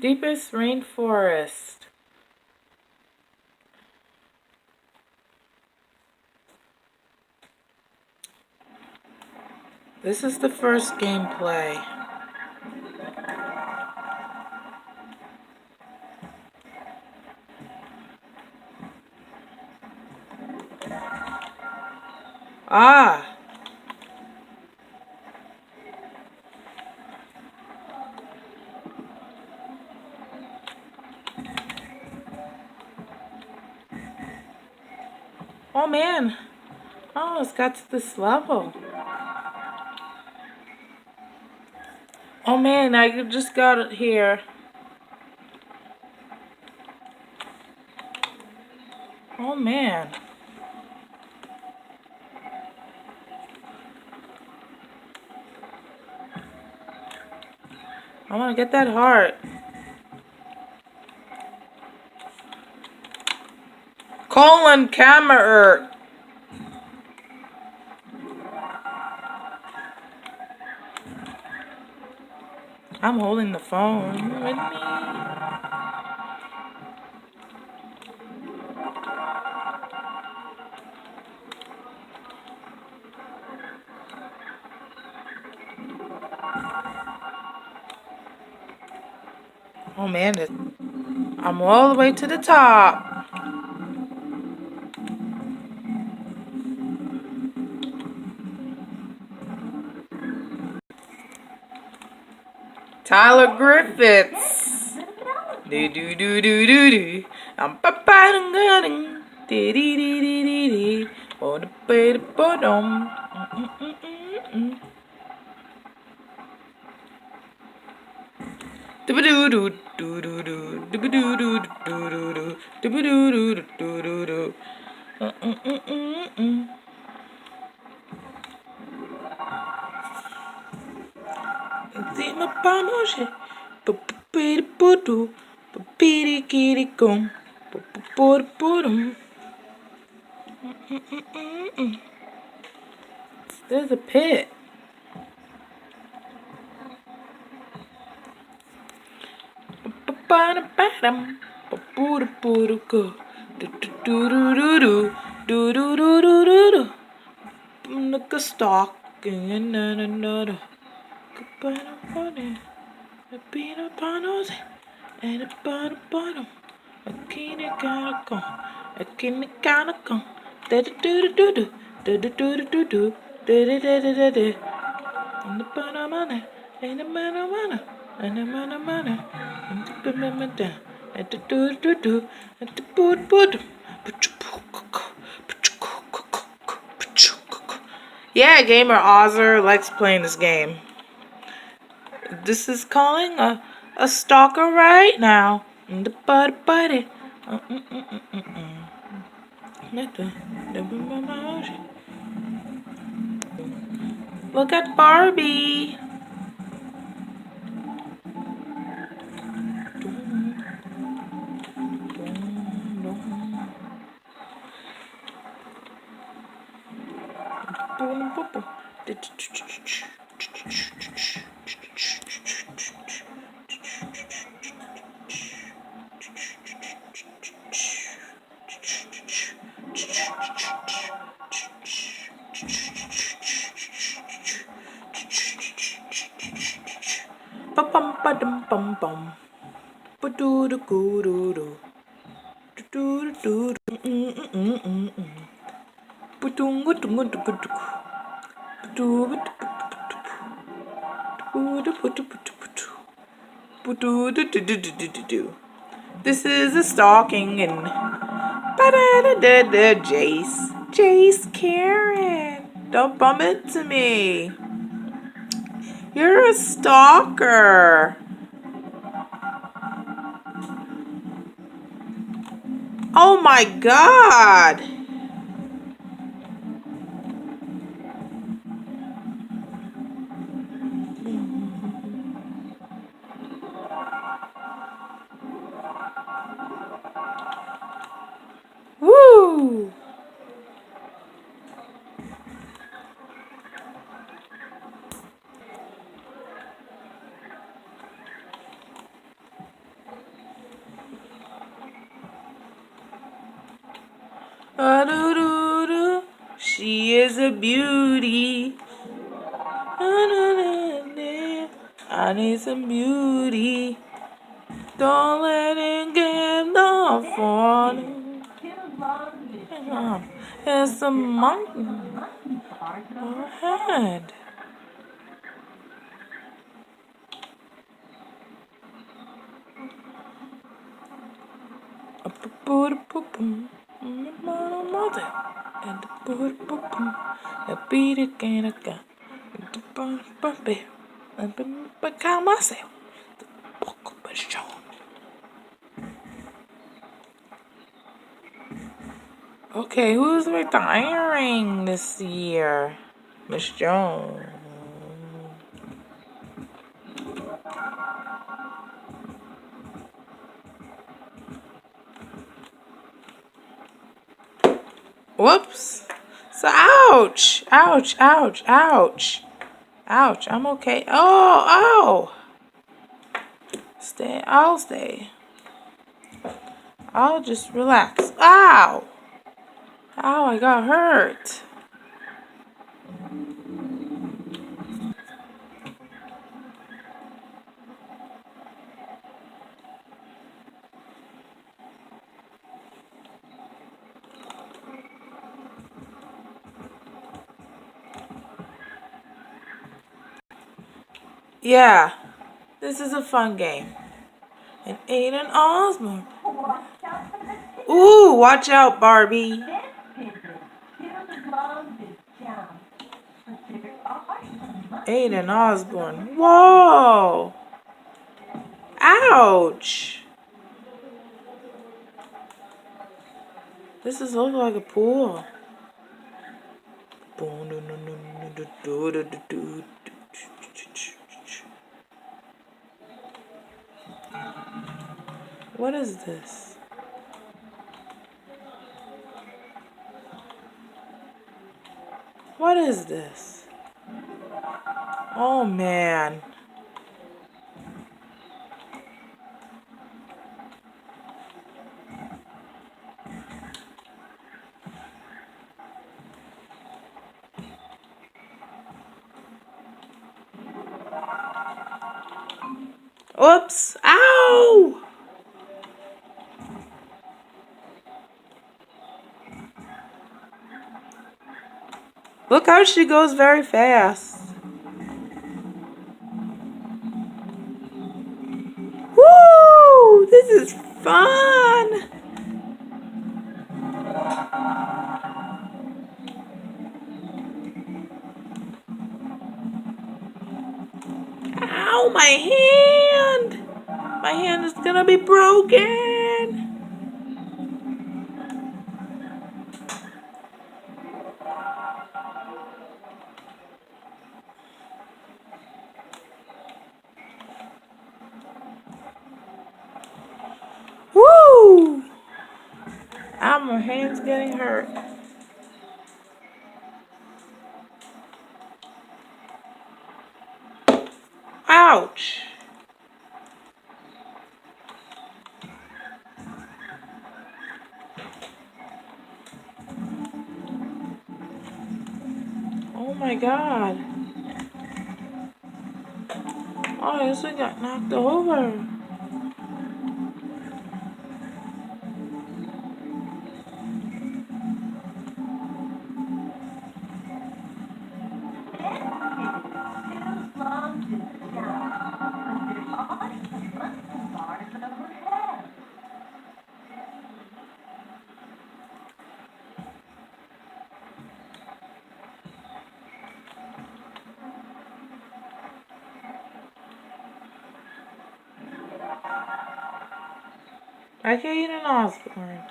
Deepest rainforest. This is the first gameplay. Ah! Oh man, I almost got to this level. Oh man, I just got it here. Oh man. I want to get that heart. Colon camera. I'm holding the phone with me. Oh man, I'm all the way to the top. Tyler Griffiths. Do do do do do do. I'm pa-pa-dum-ga-dum. Dee-dee-dee-dee-dee-dee. Oh-da-ba-da-ba-dum. Do-ba-doo-doo, do-doo-doo, do-ba-doo-doo, do-doo-doo, do-ba-doo-doo, do-doo-doo. Encima pa' moche. Pa-pa-pa-da-ba-doo. Pa-pa-dee-dee-dee-gum. Pa-pa-pa-da-ba-dum. There's a pit. Ba-ba-da-ba-dum. Ba-boo-da-boo-da-go. Do-do-do-do-do. Do-do-do-do-do-do. Like a stocking and another. Ba-ba-da-ba-da. A peanut butter and a butter bottom. A kidney gotta go. A kidney gotta go. Da-da-do-do-do-do. Da-da-do-do-do-do. Da-da-da-da-da-da. And the butter money. And the money money. And the money money. And the money money. And the do-do-do. And the boot-boot. Yeah, Gamer Ozer likes playing this game. This is calling a stalker right now. The buddy. Look at Barbie. Bum bum bum bum. Ba-doo doo doo doo doo. Doo doo doo. Ba-doo doo doo doo doo. This is a stalking and Jace Karen. Don't bump into me. You're a stalker. Oh my god. Woo! is a beauty. I need some beauty. Don't let it get off on it. It's a monkey. Go ahead. Okay, who's retiring this year? Miss Jones. Whoops. So, ouch. Ouch, ouch, ouch. Ouch, I'm okay. Oh, oh. Stay, I'll stay. I'll just relax. Ow. Ow, I got hurt. Yeah, this is a fun game. And Aiden Osborne. Ooh, watch out, Barbie. Aiden Osborne. Whoa. Ouch. This is looking like a pool. What is this? What is this? Oh man. Oops. Ow! Look how she goes very fast. Woo! This is fun! Ow, my hand! My hand is gonna be broken! Woo! Ow, my hand's getting hurt. Ouch! Oh my god. Oh, this one got knocked over. I can't eat an Osborne.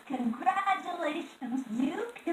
Congratulations, you